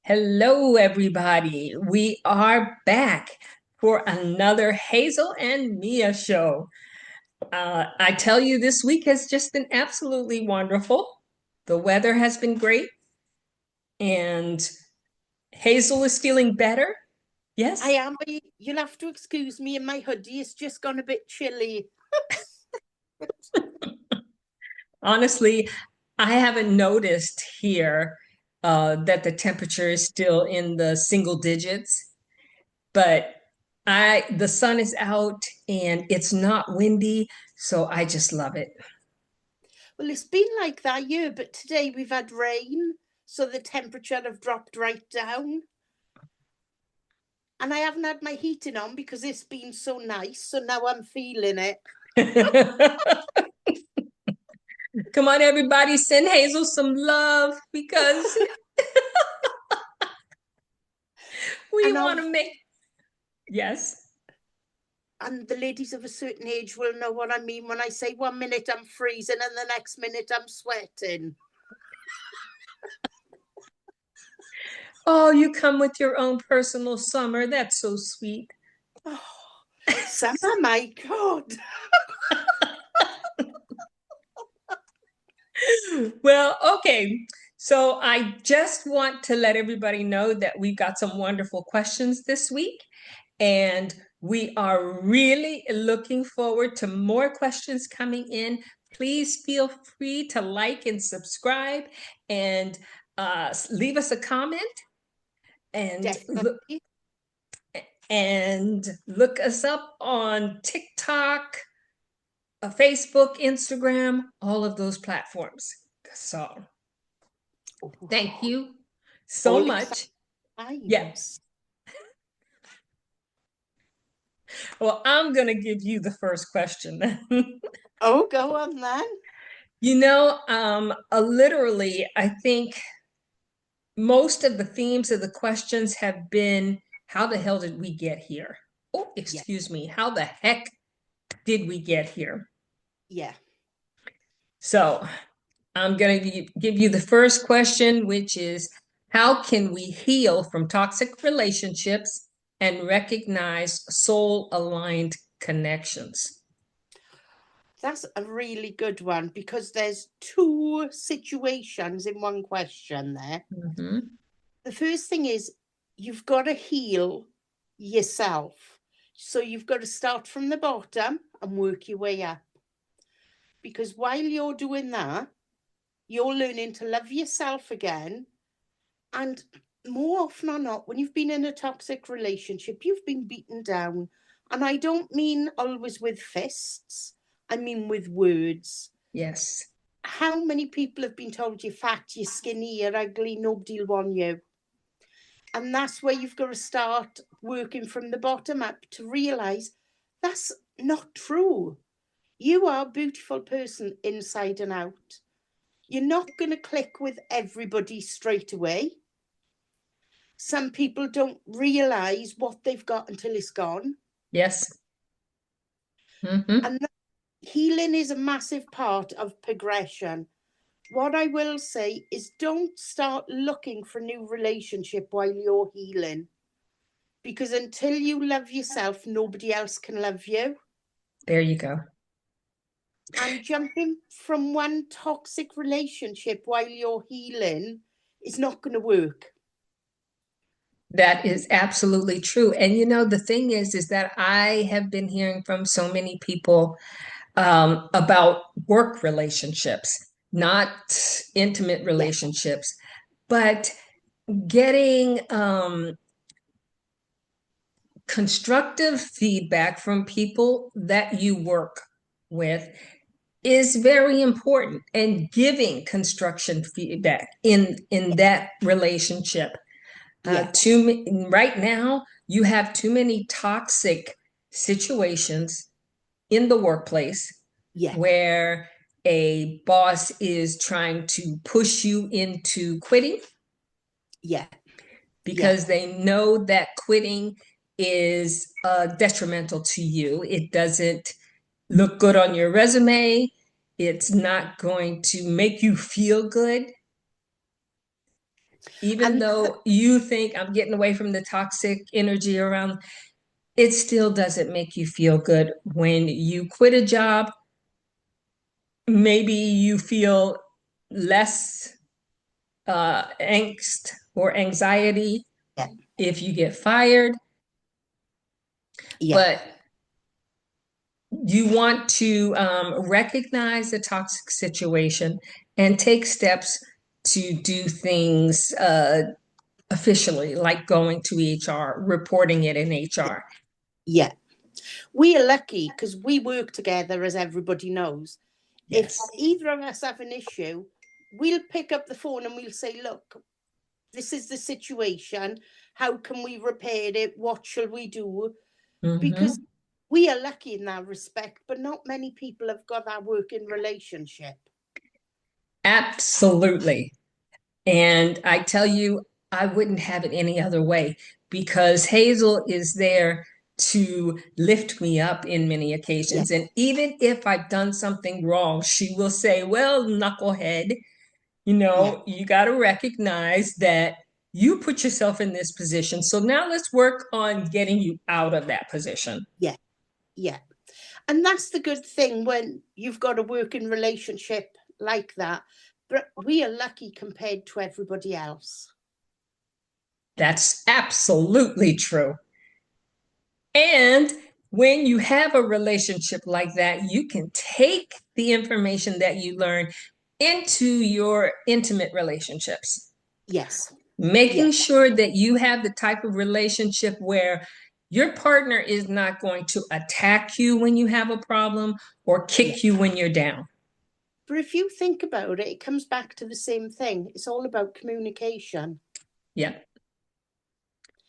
Hello, everybody. We are back for another Hazel and Mia show. I tell you, this week has just been absolutely wonderful. The weather has been great, and Hazel is feeling better. Yes? I am, but you'll have to excuse me, and my hoodie has just gone a bit chilly. Honestly, I haven't noticed here that the temperature is still in the single digits, but the sun is out and it's not windy, so I just love it. Well, it's been like that here, but today we've had rain, so the temperature have dropped right down. And I haven't had my heating on because it's been so nice, so now I'm feeling it. Come on, everybody, send Hazel some love because we want to make... Yes. And the ladies of a certain age will know what I mean when I say 1 minute I'm freezing and the next minute I'm sweating. Oh, you come with your own personal summer. That's so sweet. Oh, summer, my God. Well, okay. So I just want to let everybody know that we've got some wonderful questions this week, and we are really looking forward to more questions coming in. Please feel free to like and subscribe and leave us a comment and look us up on TikTok, Facebook, Instagram, all of those platforms. So thank you so much. Yes. Well, I'm going to give you the first question then. Oh, go on then. You know, literally, I think most of the themes of the questions have been, how the hell did we get here? Oh, excuse me. How the heck did we get here? Yeah. So I'm going to give you the first question, which is, how can we heal from toxic relationships and recognize soul-aligned connections? That's a really good one because there's two situations in one question there. Mm-hmm. The first thing is you've got to heal yourself. So you've got to start from the bottom and work your way up. Because while you're doing that, you're learning to love yourself again. And more often than not, when you've been in a toxic relationship, you've been beaten down. And I don't mean always with fists. I mean with words. Yes. How many people have been told you're fat, you're skinny, you're ugly, nobody will want you? And that's where you've got to start working from the bottom up to realise that's not true. You are a beautiful person inside and out. You're not going to click with everybody straight away. Some people don't realise what they've got until it's gone. Yes. Mm-hmm. And healing is a massive part of progression. What I will say is don't start looking for a new relationship while you're healing. Because until you love yourself, nobody else can love you. There you go. And jumping from one toxic relationship while you're healing is not going to work. That is absolutely true. And you know, the thing is that I have been hearing from so many people about work relationships, not intimate relationships, but getting constructive feedback from people that you work with is very important, and giving construction feedback in that relationship. Yeah. Right now, you have too many toxic situations in the workplace Yeah. where a boss is trying to push you into quitting Yeah. Yeah. because they know that quitting is detrimental to you. It doesn't look good on your resume. It's not going to make you feel good. Even And though you think I'm getting away from the toxic energy around, it still doesn't make you feel good when you quit a job. Maybe you feel less angst or anxiety yeah. if you get fired, Yeah. but you want to recognize the toxic situation and take steps to do things officially, like going to HR, reporting it in HR. Yeah. We are lucky because we work together, as everybody knows. If Yes. either of us have an issue, we'll pick up the phone and we'll say, look, this is the situation. How can we repair it? What shall we do? Because Mhm. we are lucky in that respect, but not many people have got that working relationship. Absolutely. And I tell you, I wouldn't have it any other way because Hazel is there to lift me up in many Yeah. occasions. And even if I've done something wrong, she will say, well, knucklehead, Yeah. you got to recognize that you put yourself in this position. So now let's work on getting you out of that position. Yeah. Yeah. And that's the good thing when you've got a working relationship like that. But we are lucky compared to everybody else. That's absolutely true. And when you have a relationship like that, you can take the information that you learn into your intimate relationships, Yes. Yeah. making sure that you have the type of relationship where your partner is not going to attack you when you have a problem or Yeah. kick you when you're down. But if you think about it, it comes back to the same thing. It's all about communication. Yeah,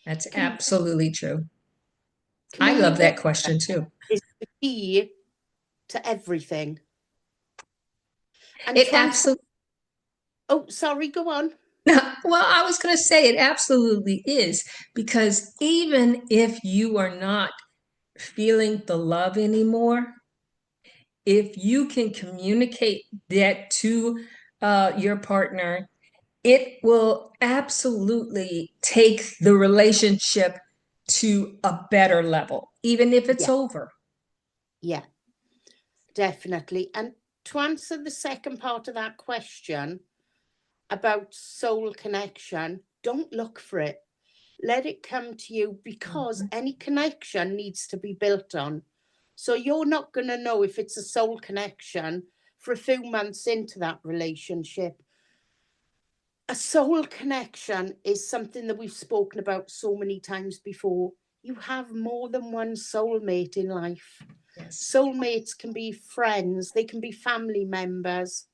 that's Com- absolutely true. I love communication that question too. is the key to everything. And It transfer. absolutely Oh, sorry, go on. Well, I was going to say it absolutely is because even if you are not feeling the love anymore, if you can communicate that to your partner, it will absolutely take the relationship to a better level, even if it's Yeah, over. yeah, definitely. And to answer the second part of that question about soul connection, don't look for it. Let it come to you because Mhm. any connection needs to be built on. So you're not going to know if it's a soul connection for a few months into that relationship. A soul connection is something that we've spoken about so many times before. You have more than one soulmate in life. Yes. Soulmates can be friends, they can be family members.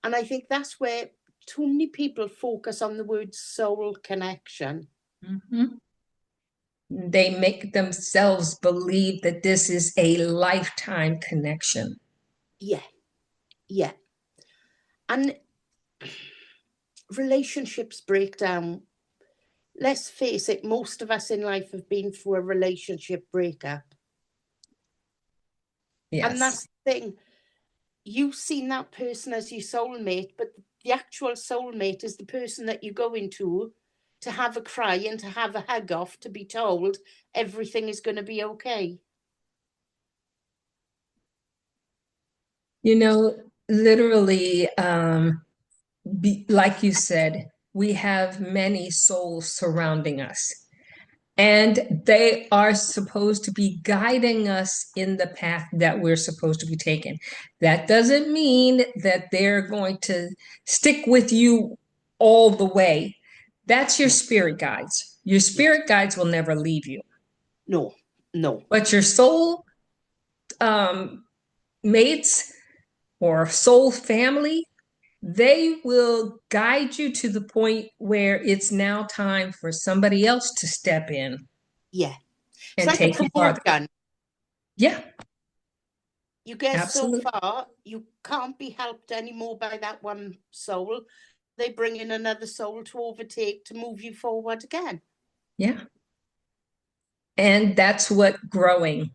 And I think that's where too many people focus on the word soul connection. Mhm. They make themselves believe that this is a lifetime connection. Yeah, yeah. And relationships break down. Let's face it, most of us in life have been through a relationship breakup. And Yes. that's the thing. You've seen that person as your soulmate, but the actual soulmate is the person that you go into to have a cry and to have a hug off to be told everything is going to be okay. Literally, like you said, we have many souls surrounding us, and they are supposed to be guiding us in the path that we're supposed to be taking. That doesn't mean that they're going to stick with you all the way. That's your No, spirit guides. Your yeah, spirit guides will never leave you, no, no, but your soul um, mates, or soul family, they will guide you to the point where it's now time for somebody else to step in Yeah. It's and like a take you promote farther. gun. Yeah, You get so absolutely. far, you can't be helped anymore by that one soul. They bring in another soul to overtake, to move you forward again. Yeah. And that's what growing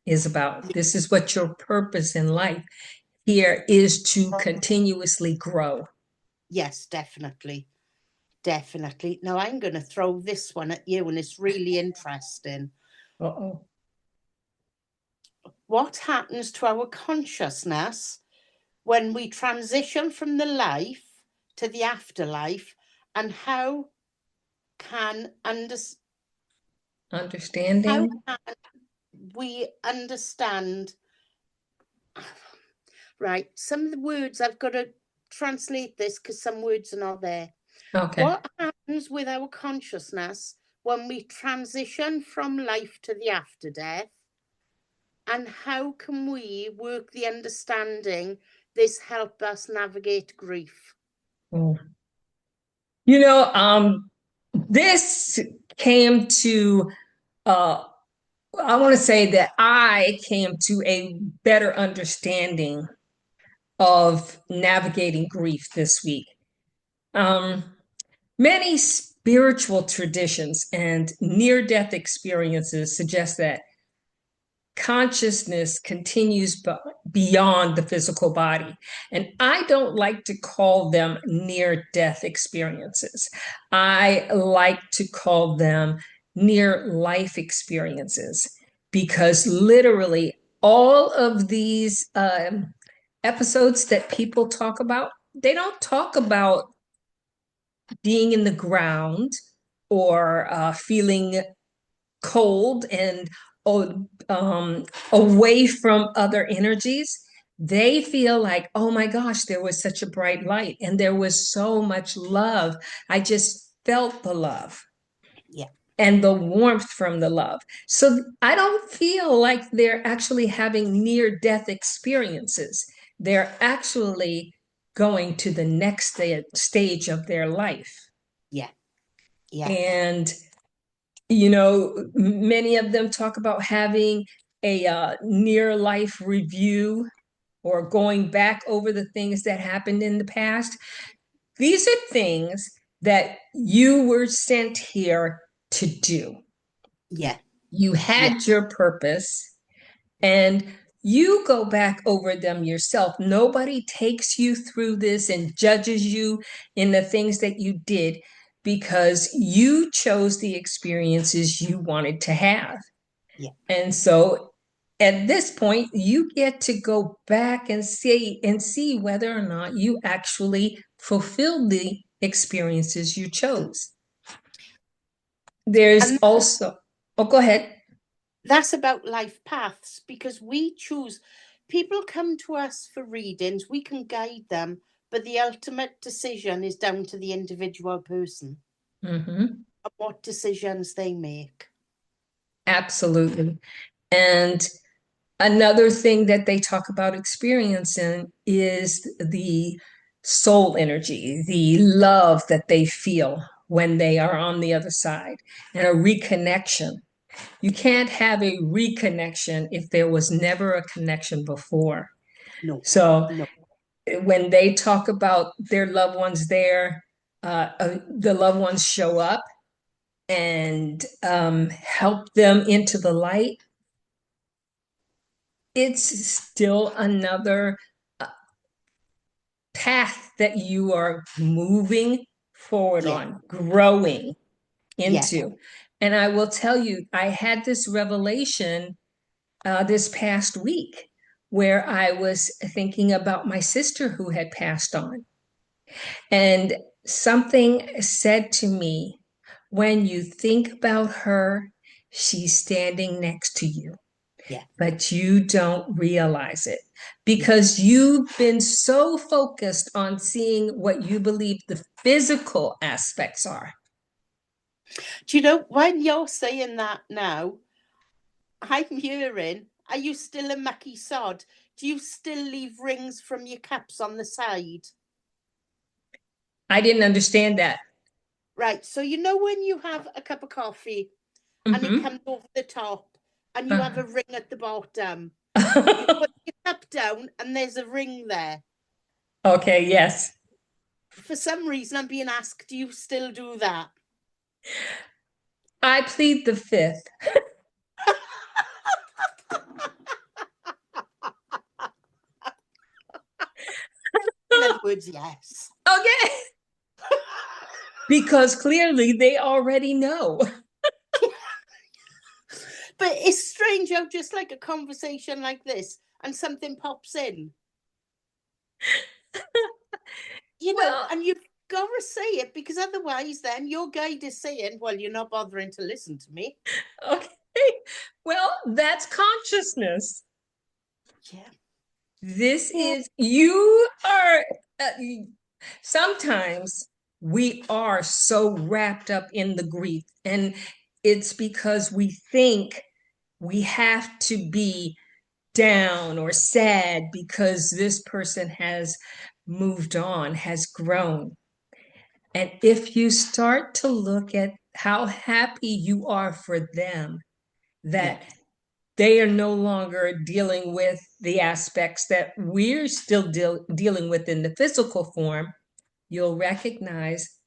is about. This is what your purpose in life here is, to continuously grow. Yes, definitely. Definitely. Now I'm going to throw this one at you, and it's really interesting. Uh-oh. What happens to our consciousness when we transition from the life to the afterlife, and how can Understanding. we understand? Right, some of the words I've got to translate this because some words are not there. Okay. What happens with our consciousness when we transition from life to the after death? And how can we work the understanding this help us navigate grief? Oh. This came to, I want to say that I came to a better understanding of navigating grief this week. Um, Many spiritual traditions and near-death experiences suggest that consciousness continues beyond the physical body. And I don't like to call them near-death experiences. I like to call them near-life experiences, because literally all of these episodes that people talk about, they don't talk about being in the ground or feeling cold and away from other energies. They feel like, oh my gosh, there was such a bright light and there was so much love. I just felt the love Yeah. and the warmth from the love. So I don't feel like they're actually having near death experiences. They're actually going to the next stage of their life. Yeah. Yeah. And many of them talk about having a near life review or going back over the things that happened in the past. These are things that you were sent here to do. Yeah. You Yeah. had your purpose, and you go back over them yourself. Nobody takes you through this and judges you in the things that you did, because you chose the experiences you wanted to have. Yeah. And so at this point, you get to go back and see whether or not you actually fulfilled the experiences you chose. There's And also, oh, go ahead. that's about life paths, because we choose. People come to us for readings, we can guide them, but the ultimate decision is down to the individual person Mm-hmm. and what decisions they make. Absolutely. And another thing that they talk about experiencing is the soul energy, the love that they feel when they are on the other side, and a reconnection. You can't have a reconnection if there was never a connection before. No. So No. when they talk about their loved ones there, the loved ones show up and help them into the light. It's still another path that you are moving forward Yeah. on, growing Yeah. into. And I will tell you, I had this revelation this past week where I was thinking about my sister who had passed on. And something said to me, when you think about her, she's standing next to you, Yeah. but you don't realize it Yeah. because you've been so focused on seeing what you believe the physical aspects are. Do you know, when you're saying that now, I'm hearing, are you still a mucky sod? do you still leave rings from your cups on the side? I didn't understand that. Right. So you know when you have a cup of coffee and it Mm-hmm. comes over the top and you have a ring at the bottom, you Uh-huh. put your cup down and there's a ring there. Okay, yes. For some reason, I'm being asked, do you still do that? I plead the fifth. In other words, yes. Okay. Because clearly they already know. But it's strange how just like a conversation like this and something pops in, you know, Well, and you've got to say it because otherwise then your guide is saying, well, you're not bothering to listen to me. okay. Well, that's consciousness. Yeah. This Yeah. is, you are, sometimes we are so wrapped up in the grief, and it's because we think we have to be down or sad because this person has moved on, has grown. And if you start to look at how happy you are for them, Yeah. that they are no longer dealing with the aspects that we're still dealing with in the physical form, you'll recognize,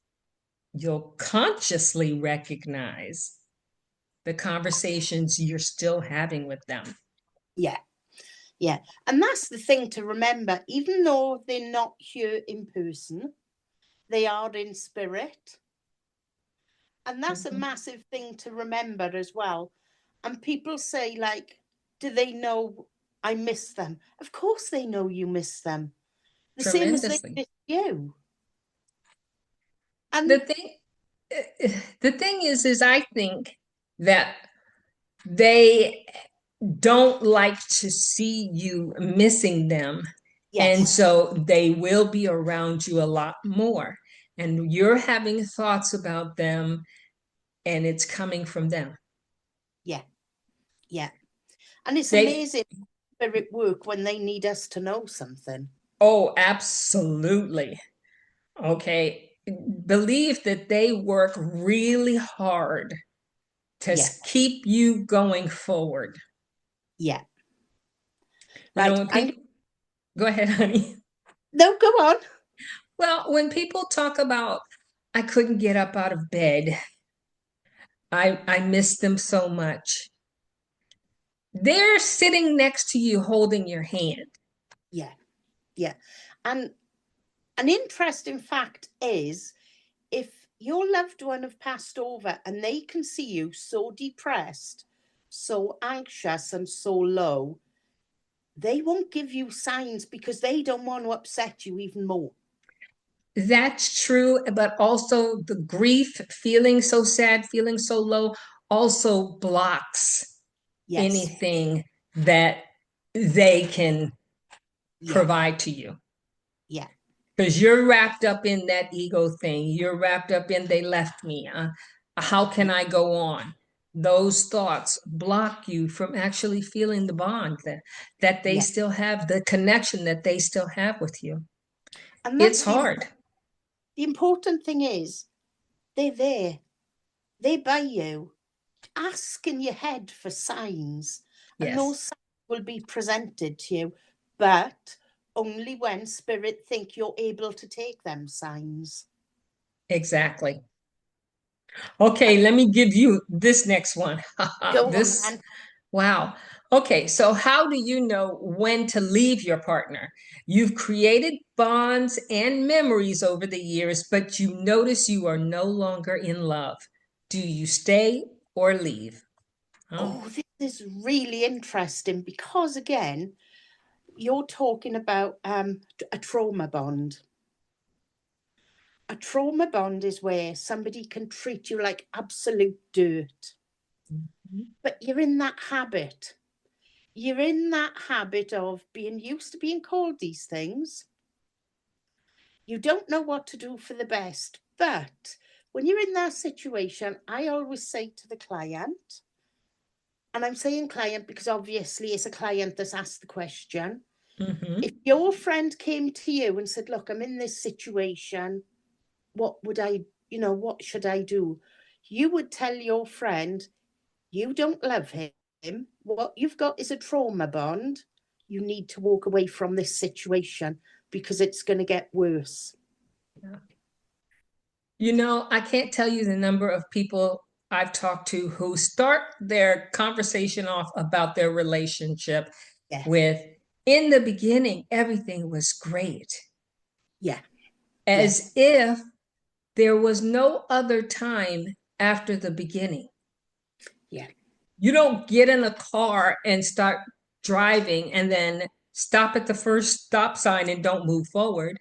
you'll consciously recognize the conversations you're still having with them. Yeah. Yeah. And that's the thing to remember, even though they're not here in person, they are in spirit. And that's a massive thing to remember as well. And people say, like, do they know I miss them? Of course they know you miss them. The same as they Tremendously. miss you. The And thing, the thing is I think that they don't like to see you missing them. And yes, so they will be around you a lot more. And you're having thoughts about them, and it's coming from them. yeah, yeah. And it's They, amazing spirit work when they need us to know something. oh, absolutely. Okay. Believe that they work really hard to Yeah, keep you going forward. yeah. You know, Right. when people, go ahead, honey. No, go on. Well, when people talk about, I couldn't get up out of bed, I miss them so much. They're sitting next to you holding your hand. Yeah, yeah. And an interesting fact is if your loved one have passed over and they can see you so depressed, so anxious and so low, they won't give you signs because they don't want to upset you even more. That's true, but also the grief, feeling so sad, feeling so low, also blocks Yes. anything that they can Yeah. provide to you. Yeah. Because you're wrapped up in that ego thing. You're wrapped up in they left me. How can Yeah. I go on? Those thoughts block you from actually feeling the bond that they Yeah. still have, the connection that they still have with you. And It's that's hard. the important thing is they're there. They're by you. Ask in your head for signs, and Yes, those signs will be presented to you, but only when spirit think you're able to take them signs. exactly. Okay, let me give you this next one. Go on, This, then. wow. Okay, so how do you know when to leave your partner? You've created bonds and memories over the years, but you notice you are no longer in love. Do you stay or leave? Oh, Oh, this is really interesting because, again, you're talking about a trauma bond. A trauma bond is where somebody can treat you like absolute dirt, but you're in that habit. You're in that habit of being used to being called these things. You don't know what to do for the best. But when you're in that situation, I always say to the client, and I'm saying client because obviously it's a client that's asked the question, Mm-hmm. If your friend came to you and said, look, I'm in this situation, what would I, what should I do? You would tell your friend, you don't love him. What you've got is a trauma bond. You need to walk away from this situation because it's going to get worse. Yeah. I can't tell you the number of people I've talked to who start their conversation off about their relationship Yeah, with, in the beginning, everything was great, yeah, yeah, as if there was no other time after the beginning. yeah. You don't get in a car and start driving and then stop at the first stop sign and don't move forward.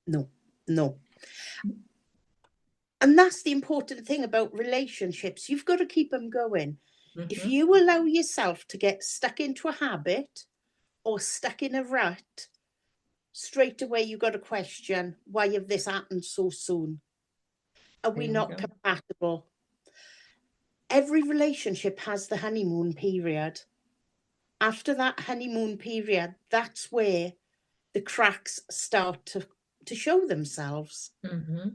No, no. And that's the important thing about relationships. You've got to keep them going. If Mm-hmm. you allow yourself to get stuck into a habit or stuck in a rut, straight away you got to question, why have this happened so soon? Are There we you not go. compatible? Every relationship has the honeymoon period. After that honeymoon period, that's where the cracks start to show themselves. Mm-hmm.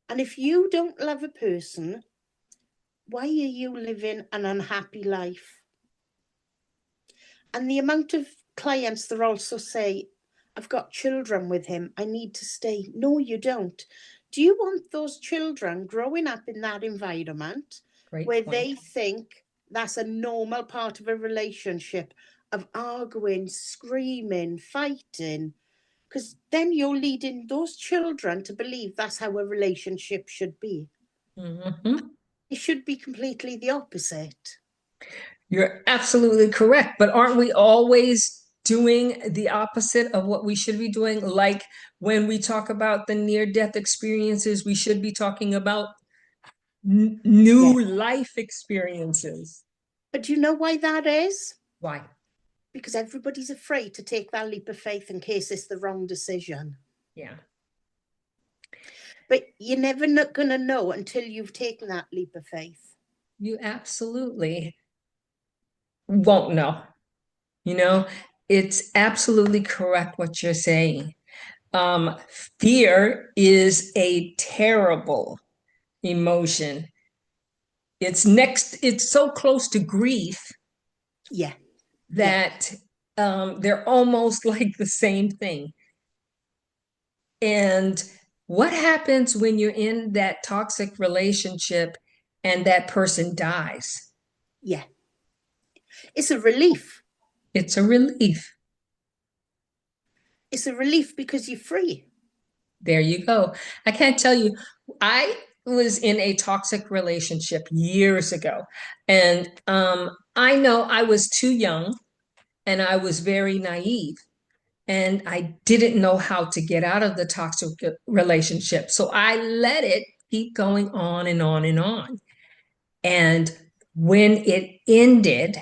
And if you don't love a person, why are you living an unhappy life? And the amount of clients that also say, I've got children with him, I need to stay. No, you don't. Do you want those children growing up in that environment Great where point. they think that's a normal part of a relationship of arguing, screaming, fighting? Because then you're leading those children to believe that's how a relationship should be. Mm-hmm. It should be completely the opposite. You're absolutely correct. But aren't we always doing the opposite of what we should be doing? Like when we talk about the near-death experiences, we should be talking about Yeah. new life experiences. But do you know why that is? Why? Because everybody's afraid to take that leap of faith in case it's the wrong decision. Yeah. But you're never not going to know until you've taken that leap of faith. You absolutely won't know. You Yeah, know, it's absolutely correct what you're saying. Um, Fear is a terrible emotion. It's so close to grief yeah, yeah, that they're almost like the same thing. And what happens when you're in that toxic relationship and that person dies? yeah. It's a relief. It's a relief. It's a relief because you're free. There you go. I can't tell you, I was in a toxic relationship years ago, and I know I was too young and I was very naive, and I didn't know how to get out of the toxic relationship. So I let it keep going on and on and on. And when it ended,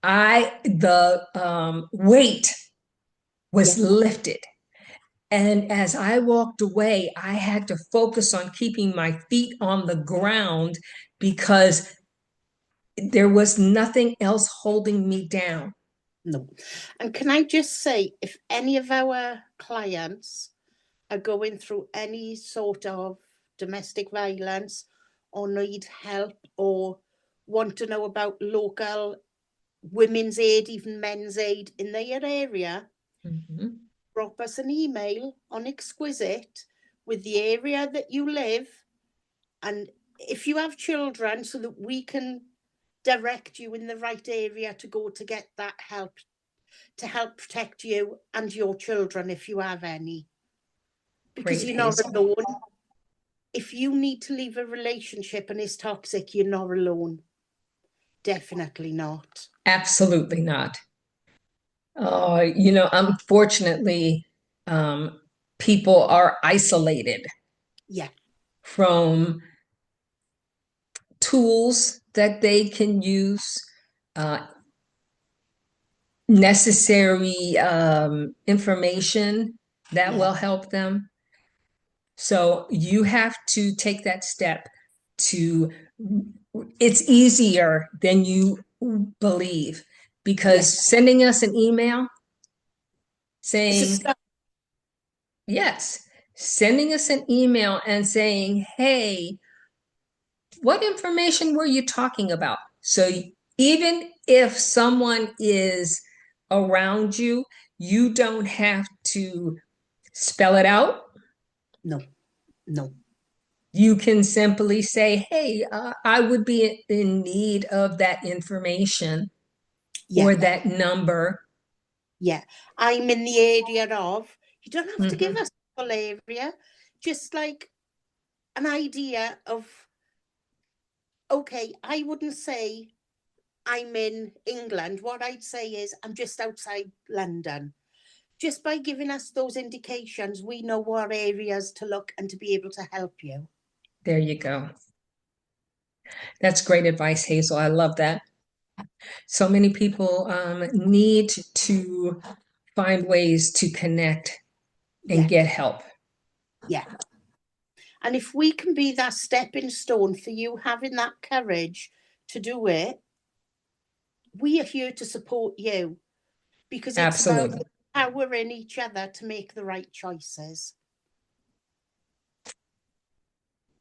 the weight was Yeah, lifted. And as I walked away, I had to focus on keeping my feet on the ground because there was nothing else holding me down. no. And can I just say, if any of our clients are going through any sort of domestic violence or need help or want to know about local women's aid, even men's aid in their area, Mhm. drop us an email on Exquisite with the area that you live. And if you have children, so that we can direct you in the right area to go to get that help to help protect you and your children if you have any. Because Great, you're not Hazel. alone. If you need to leave a relationship and it's toxic, you're not alone. Definitely not. Absolutely not. Unfortunately, um, people are isolated Yeah, from tools that they can use, uh, necessary information that yeah, will help them. So you have to take that step to, it's easier than you believe yeah, because sending us an email It's a saying, start. yes, sending us an email and saying, hey, what information were you talking about? So even if someone is around you, you don't have to spell it out. No, no. You can simply say, hey, I would be in need of that information Yeah, or that number. yeah. I'm in the area of, you don't have to give Mhm. us a full area, just like an idea of, okay, I wouldn't say I'm in England. What I'd say is I'm just outside London. Just by giving us those indications, we know what areas to look and to be able to help you. There you go. That's great advice, Hazel. I love that. So many people need to find ways to connect and Yeah, get help. yeah. And if we can be that stepping stone for you having that courage to do it, we are here to support you because it's about Absolutely. empowering each other to make the right choices.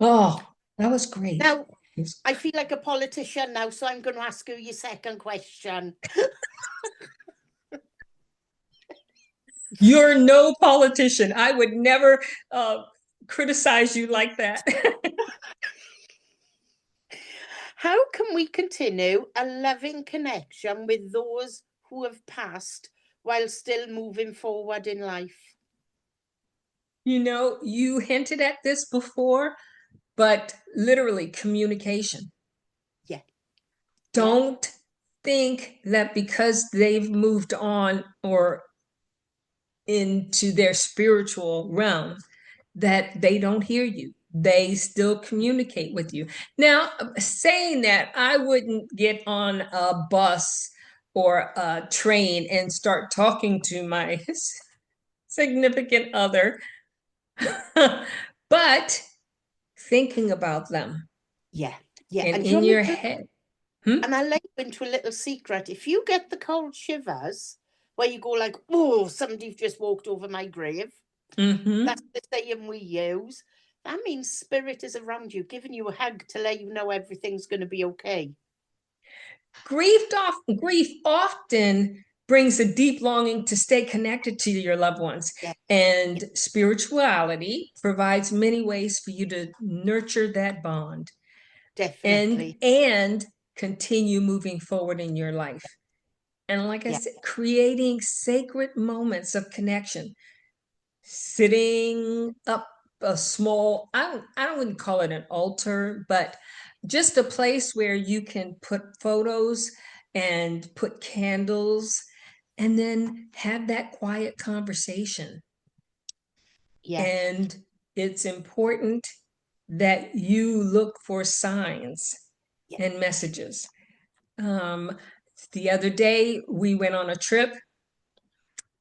Oh, that was great. Now, I feel like a politician now, so I'm going to ask you your second question. You're no politician. I would never criticize you like that. How can we continue a loving connection with those who have passed while still moving forward in life? You hinted at this before, but literally communication. Yeah, yeah, Don't think that because they've moved on or into their spiritual realm that they don't hear you. They still communicate with you. Now, saying that, I wouldn't get on a bus or a train and start talking to my significant other, but thinking about them yeah, yeah. and And do you in want me your to? head. Hmm? And I let you into a little secret. If you get the cold shivers, where you go like, "Oh, somebody's just walked over my grave," that's Mm-hmm. the saying we use. That means spirit is around you, giving you a hug to let you know everything's going to be okay. Grief often brings a deep longing to stay connected to your loved ones. Yeah, yeah, And spirituality provides many ways for you to nurture that bond definitely. and continue moving forward in your life. And like I Yeah, said, creating sacred moments of connection, sitting up a small, I don't wouldn't call it an altar, but just a place where you can put photos and put candles and then have that quiet conversation. yeah, And it's important that you look for signs yeah, and messages. Um, the other day, we went on a trip,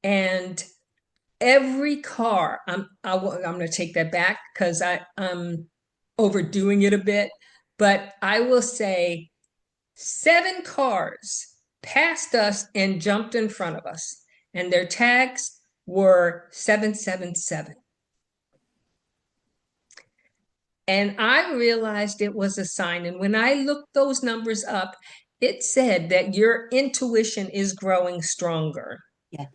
and every car, I'm going to take that back because I'm overdoing it a bit, but I will say 7 cars passed us and jumped in front of us, and their tags were 777. And I realized it was a sign. And when I looked those numbers up, it said that your intuition is growing stronger. yeah,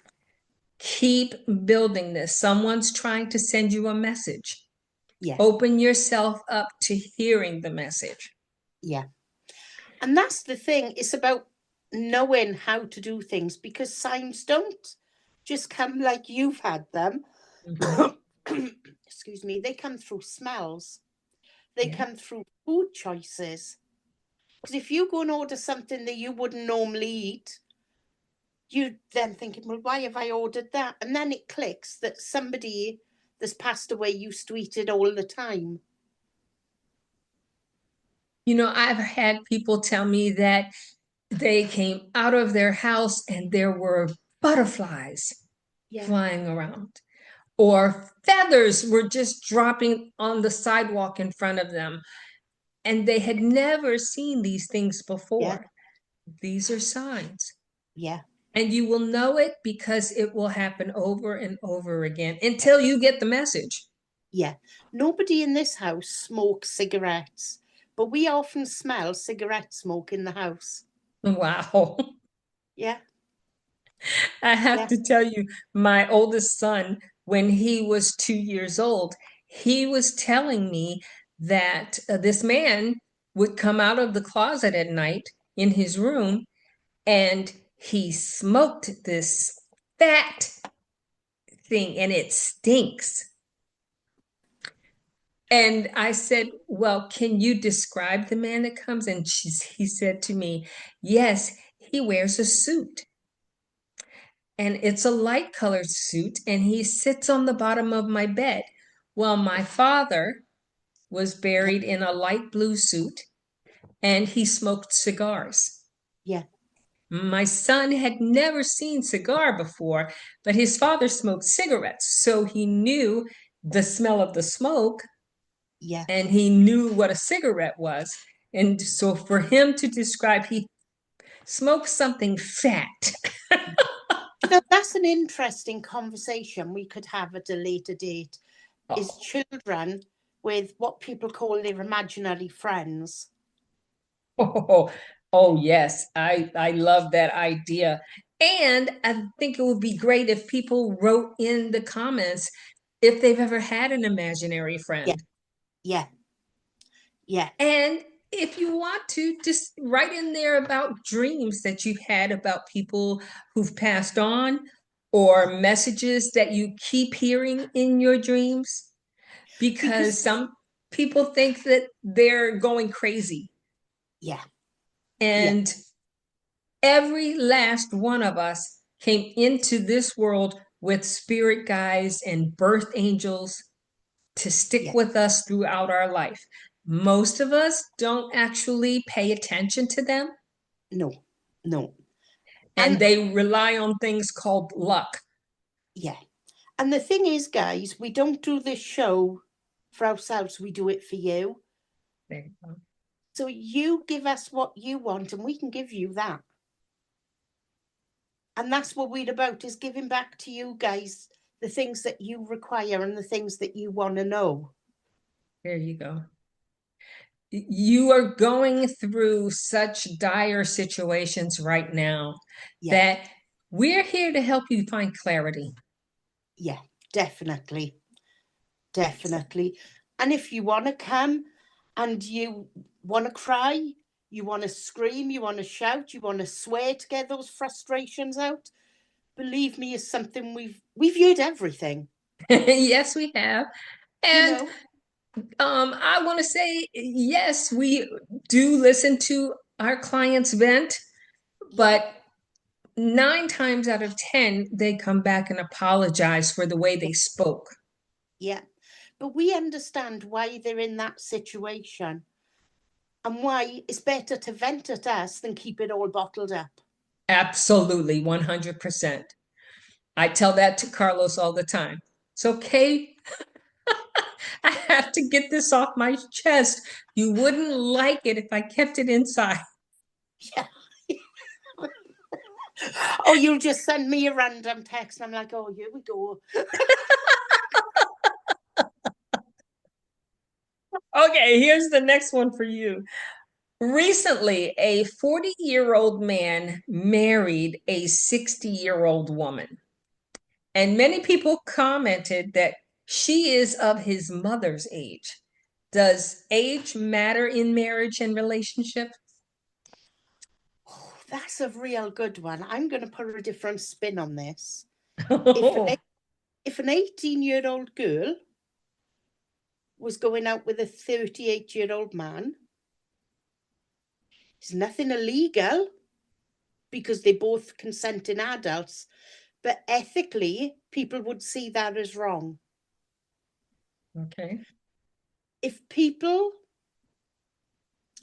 Keep building this. Someone's trying to send you a message. yeah, Open yourself up to hearing the message. yeah. And that's the thing. It's about knowing how to do things because signs don't just come like you've had them. Mhm. Excuse me. They come through smells, they Yeah. come through food choices. Because if you go and order something that you wouldn't normally eat, you then thinking, well, why have I ordered that? And then it clicks that somebody that's passed away used to eat it all the time. I've had people tell me that they came out of their house and there were butterflies Yeah, flying around, or feathers were just dropping on the sidewalk in front of them, and they had never seen these things yeah, before. These are signs. yeah. And you will know it because it will happen over and over again until you get the message. Yeah. Nobody in this house smokes cigarettes, but we often smell cigarette smoke in the house. Wow. Yeah. I have Yeah. to tell you, my oldest son, when he was 2 years old, he was telling me that this man would come out of the closet at night in his room and he smoked this fat thing and it stinks. And I said, well, can you describe the man that comes? And he said to me, yes, he wears a suit. And it's a light colored suit, and he sits on the bottom of my bed. Well, my father was Yeah. buried in a light blue suit, and he smoked cigars. Yeah. My son had never seen cigar before, but his father smoked cigarettes, so he knew the smell of the smoke Yeah. and he knew what a cigarette was. And so for him to describe he smoked something fat. That's an interesting conversation we could have at a later date. Is Oh, children with what people call their imaginary friends. oh, oh yes, I love that idea. And I think it would be great if people wrote in the comments if they've ever had an imaginary Yeah. friend. Yeah. Yeah. And if you want to, just write in there about dreams that you've had about people who've passed on or messages that you keep hearing in your dreams, because Because, some people think that they're going crazy. yeah. Yeah. And every last one of us came into this world with spirit guides and birth angels to stick Yeah. with us throughout our life. Most of us don't actually pay attention to them, No. No. and And they rely on things called luck. yeah. And the thing is, guys, we don't do this show for ourselves. We do it for you. There you go. So you give us what you want and we can give you that. And that's what we're about, is giving back to you guys the things that you require and the things that you want to know. There you go. You are going through such dire situations right now Yeah. that we're here to help you find clarity. Yeah. Definitely. Definitely. And if you want to come and you want to cry, you want to scream, you want to shout, you want to swear to get those frustrations out, believe me, is something we've heard everything. Yes, we have. You And know, I want to say, yes, we do listen to our clients vent, yeah, but 9 times out of 10, they come back and apologize for the way yeah, they spoke. yeah. But we understand why they're in that situation and why it's better to vent at us than keep it all bottled up. Absolutely, 100%. I tell that to Carlos all the time. It's okay. I have to get this off my chest. You wouldn't like it if I kept it inside. Yeah. Or you'll just send me a random text and I'm like, oh, here we go. Okay, here's the next one for you. Recently, a 40-year-old man married a 60-year-old woman, and many people commented that she is of his mother's age. Does age matter in marriage and relationship? Oh, that's a real good one. I'm going to put a different spin on this. If an, Oh, if an 18-year-old girl was going out with a 38-year-old man, it's nothing illegal because they're both consenting adults, but ethically, people would see that as wrong. okay. If people,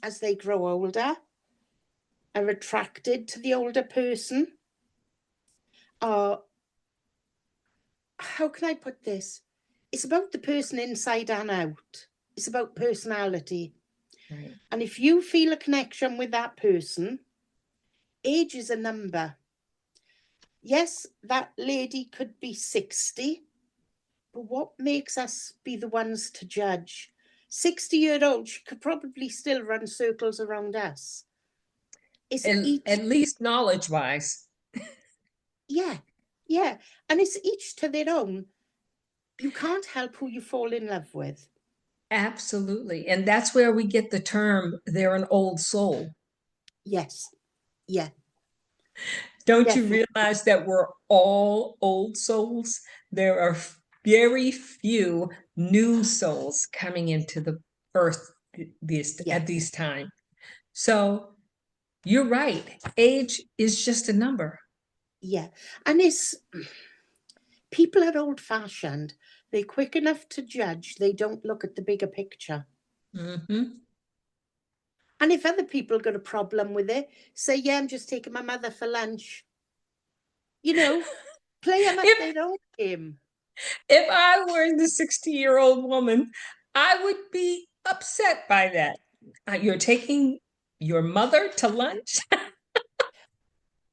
as they grow older, are attracted to the older person, or how can I put this? It's about the person inside and out. It's about personality. Right. And if you feel a connection with that person, age is a number. Yes, that lady could be 60, but what makes us be the ones to judge? 60-year-old, she could probably still run circles around us. It's each, At least knowledge-wise. yeah, yeah. And it's each to their own. You can't help who you fall in love with. Absolutely. And that's where we get the term, they're an old soul. Yes, yeah, Don't you definitely. realize that we're all old souls? There are very few new souls coming into the earth Yeah, at these time. So you're right. Age is just a number. yeah. And it's people are old fashioned. They're quick enough to judge. They don't look at the bigger picture. Hmm. And if other people got a problem with it, say, yeah, I'm just taking my mother for lunch. You know, play them at If their own game. if I were the 60-year-old woman, I would be upset by that. You're taking your mother to lunch?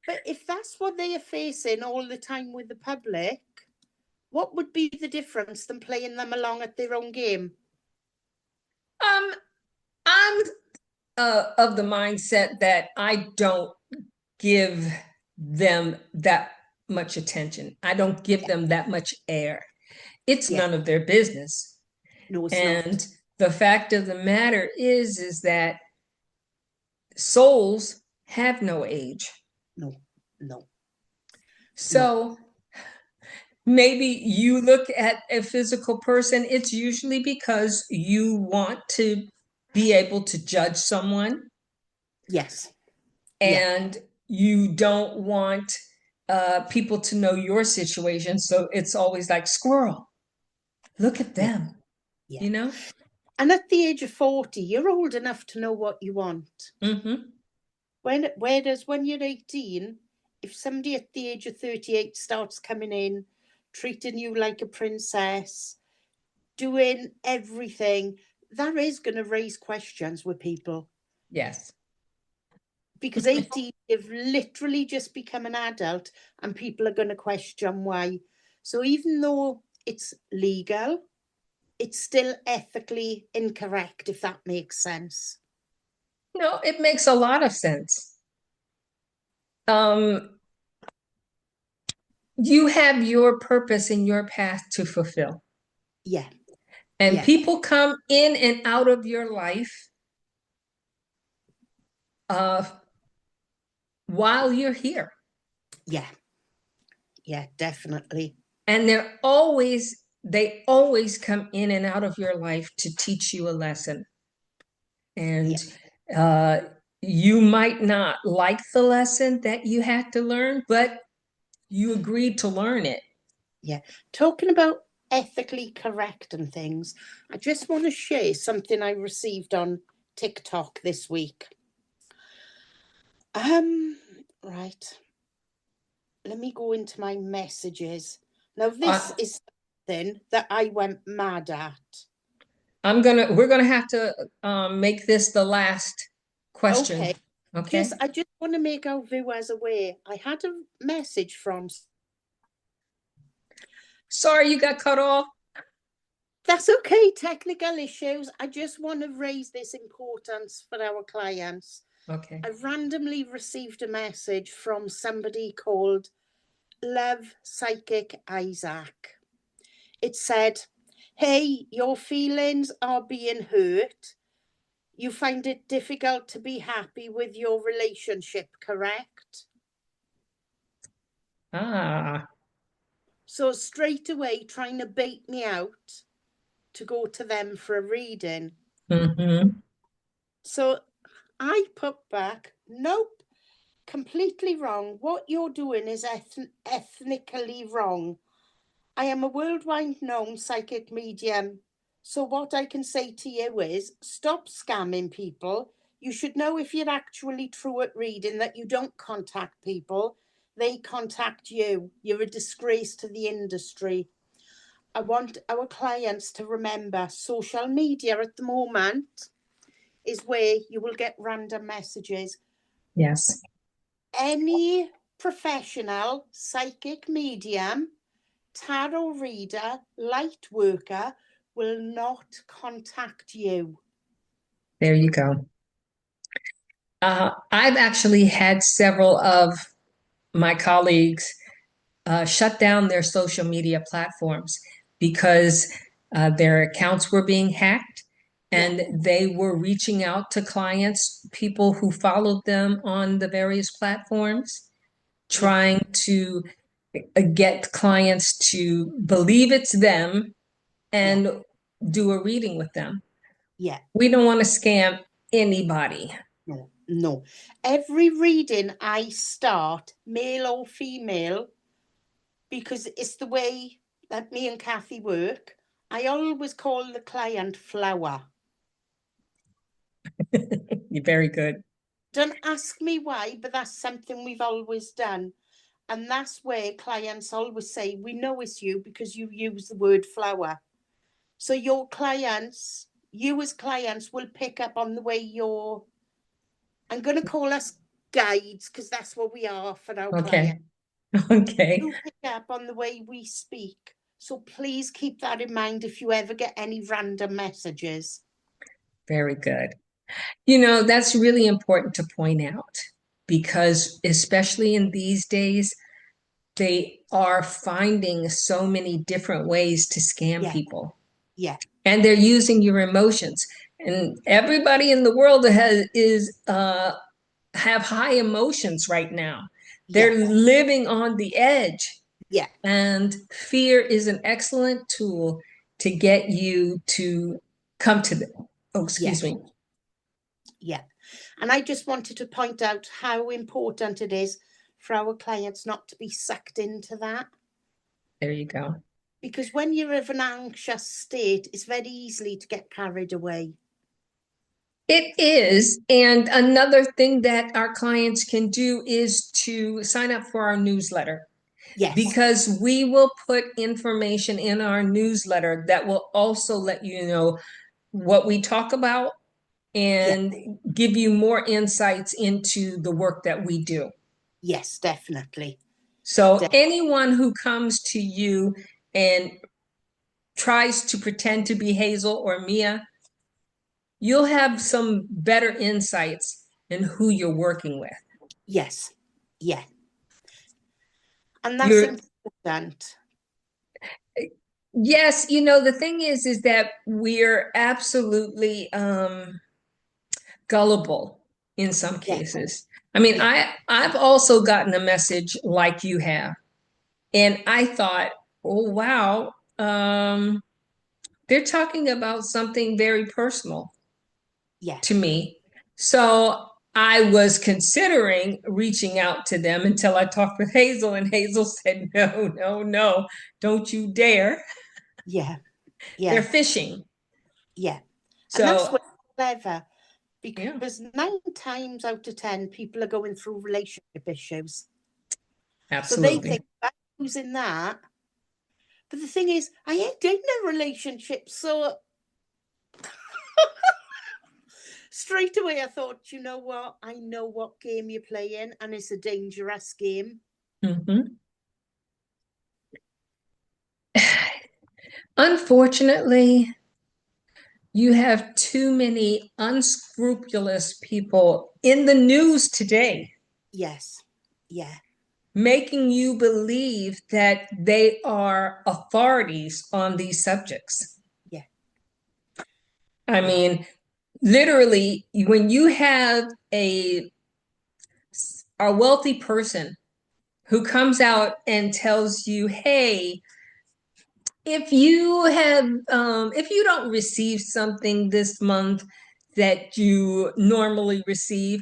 But if that's what they are facing all the time with the public, what would be the difference than playing them along at their own game? Um, I'm of the mindset that I don't give them that much attention. I don't give Yeah, them that much air. It's yeah. none of their business. No, it's not. And the fact of the matter is that souls have no age. No, no, no. So maybe you look at a physical person, it's usually because you want to be able to judge someone Yes, yeah, and you don't want people to know your situation. So it's always like, squirrel, look at yeah, them, yeah. you know? And at the age of 40, you're old enough to know what you want. Hmm. Whereas when you're 18, if somebody at the age of 38 starts coming in, treating you like a princess, doing everything, that is going to raise questions with people. Yes. Because 18, you've literally just become an adult and people are going to question why. So even though it's legal, it's still ethically incorrect, if that makes sense. No, it makes a lot of sense. Um, you have your purpose and your path to fulfill. Yeah, And yeah, people come in and out of your life uh, while you're here. yeah, yeah, definitely. And they always come in and out of your life to teach you a lesson. Yeah, And uh, you might not like the lesson that you had to learn, but you agreed to learn it. yeah. Talking about ethically correct and things, I just want to share something I received on TikTok this week. Right. Let me go into my messages. Now, this Uh, is something that I went mad at. we're gonna have to make this the last question. Okay. Okay. I just want to make our viewers aware. I had a message from. Sorry you got cut off. That's okay, technical issues. I just want to raise this importance for our clients. Okay. I randomly received a message from somebody called Love Psychic Isaac. It said, hey, your feelings are being hurt. You find it difficult to be happy with your relationship, correct? Ah. So straight away trying to bait me out to go to them for a reading. Mm-hmm. So I put back, nope, completely wrong. What you're doing is ethnically wrong. I am a worldwide known psychic medium. So what I can say to you is stop scamming people. You should know if you're actually true at reading that you don't contact people. They contact you. You're a disgrace to the industry. I want our clients to remember social media at the moment is where you will get random messages. Yes. Any professional, psychic medium, tarot reader, light worker will not contact you. There you go. I've actually had several of my colleagues shut down their social media platforms because their accounts were being hacked and they were reaching out to clients, people who followed them on the various platforms, trying to get clients to believe it's them and do a reading with them. Yeah. We don't want to scam anybody. No, no. Every reading I start, male or female, because it's the way that me and Kathy work, I always call the client Flower. You're very good. Don't ask me why, but that's something we've always done. And that's where clients always say, we know it's you because you use the word flower. So your clients, you as clients, will pick up on the way you're, I'm going to call us guides because that's what we are for our clients. Okay. You pick up on the way we speak. So please keep that in mind if you ever get any random messages. Very good. You know, that's really important to point out because, especially in these days, they are finding so many different ways to scam people. Yeah. And they're using your emotions. And everybody in the world have high emotions right now. They're living on the edge. Yeah. And fear is an excellent tool to get you to come to the, oh, excuse me. Yeah. And I just wanted to point out how important it is for our clients not to be sucked into that. There you go. Because when you're in an anxious state, it's very easy to get carried away. It is. And another thing that our clients can do is to sign up for our newsletter. Yes. Because we will put information in our newsletter that will also let you know what we talk about and give you more insights into the work that we do. Yes, definitely. So anyone who comes to you and tries to pretend to be Hazel or Mia, you'll have some better insights in who you're working with. Yes. Yeah. And that's important. Yes, you know, the thing is that we're absolutely gullible in some cases. I mean, I've also gotten a message like you have, and I thought, oh wow, they're talking about something very personal to me. So I was considering reaching out to them until I talked with Hazel, and Hazel said, no, no, no, don't you dare. Yeah. They're fishing. Yeah. So and that's what's clever, because 9 times out of 10 people are going through relationship issues. Absolutely. So they think I'm using that. But the thing is, I ain't in a relationship, so straight away I thought, you know what? I know what game you're playing, and it's a dangerous game. Unfortunately, you have too many unscrupulous people in the news today. Yes. Yeah. Making you believe that they are authorities on these subjects. Yeah. I mean, literally, when you have a wealthy person who comes out and tells you, hey, if you don't receive something this month that you normally receive,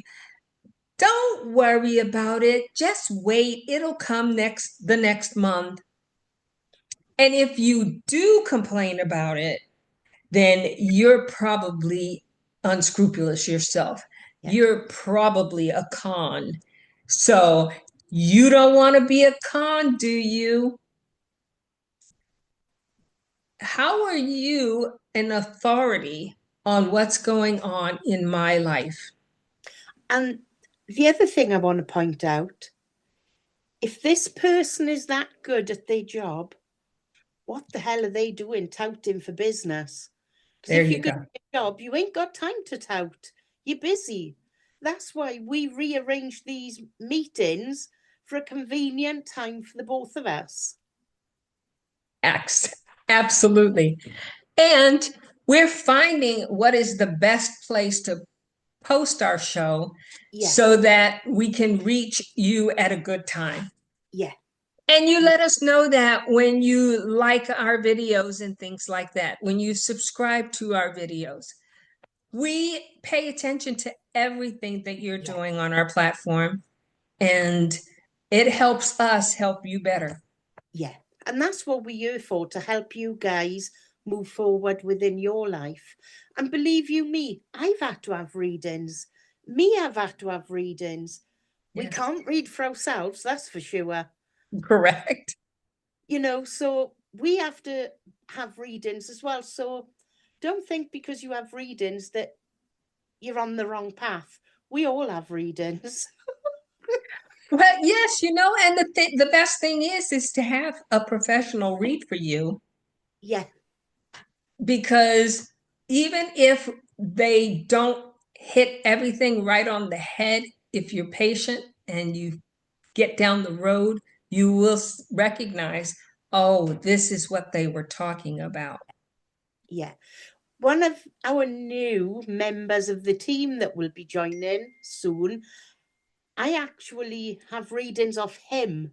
don't worry about it. Just wait. It'll come the next month. And if you do complain about it, then you're probably unscrupulous yourself. You're probably a con. So you don't want to be a con, do you? How are you an authority on what's going on in my life? And the other thing I want to point out if this person is that good at their job, what the hell are they doing touting for business? Because There if you you're good go. at your job, you ain't got time to tout. You're busy. That's why we rearranged these meetings for a convenient time for the both of us. Absolutely. And we're finding what is the best place to post our show Yeah, so that we can reach you at a good time. yeah, And you yeah, let us know that when you like our videos and things like that, when you subscribe to our videos. We pay attention to everything that you're yeah, doing on our platform, and it helps us help you better. yeah. And that's what we're here for, to help you guys move forward within your life. And believe you me, I've had to have readings. Me, I've had to have readings. We Yes, can't read for ourselves, that's for sure. correct. So we have to have readings as well. So don't think because you have readings that you're on the wrong path. We all have readings. Well, yes, and the best thing is to have a professional read for you, Yeah, because even if they don't hit everything right on the head, if you're patient and you get down the road, you will recognize, oh, this is what they were talking about. yeah. One of our new members of the team that will be joining soon, I actually have readings of him.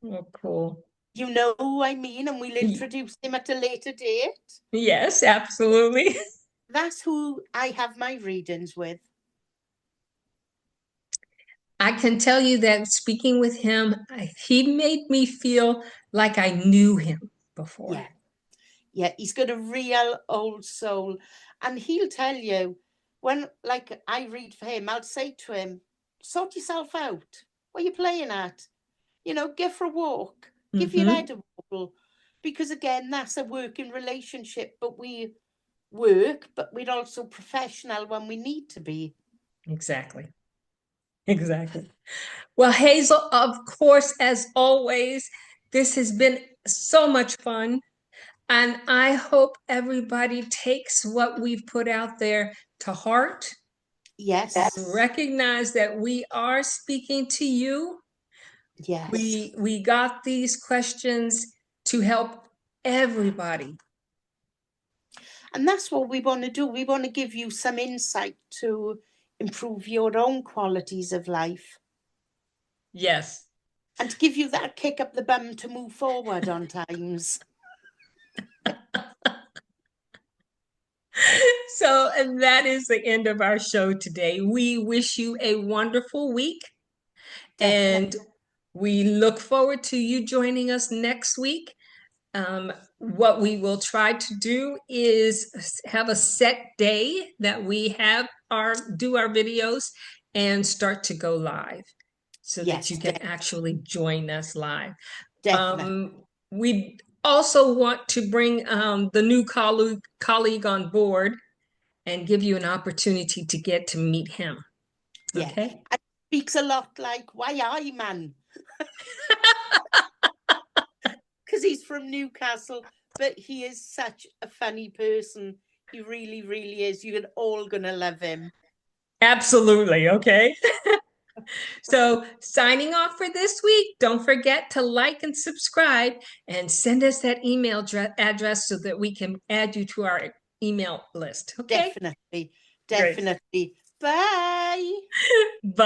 Oh, cool. You know who I mean, and we'll introduce him at a later date. Yes, absolutely. That's who I have my readings with. I can tell you that speaking with him, he made me feel like I knew him before. Yeah. Yeah, he's got a real old soul. And he'll tell you, when like I read for him, I'll say to him, sort yourself out. What are you playing at? Go for a walk, give your Hmm. head a wobble. Because again, that's a working relationship, but we work, but we're also professional when we need to be. Exactly. Exactly. Well, Hazel, of course, as always, this has been so much fun. And I hope everybody takes what we've put out there to heart. Yes, Recognize that we are speaking to you. yes. We got these questions to help everybody. And that's what we want to do. We want to give you some insight to improve your own qualities of life. Yes. And to give you that kick up the bum to move forward on times. So, and that is the end of our show today. We wish you a wonderful week, and Definitely. we look forward to you joining us next week. What we will try to do is have a set day that we have do our videos and start to go live so that you Yes, can actually join us live. definitely. We also want to bring the new colleague on board and give you an opportunity to get to meet him. Yeah. Okay? And he speaks a lot like, why I man? Because he's from Newcastle, but he is such a funny person. He really, really is. You're all going to love him. Absolutely. Okay. So, signing off for this week, don't forget to like and subscribe and send us that email address so that we can add you to our email list. Okay? Definitely. Great. Definitely. Bye. Bye.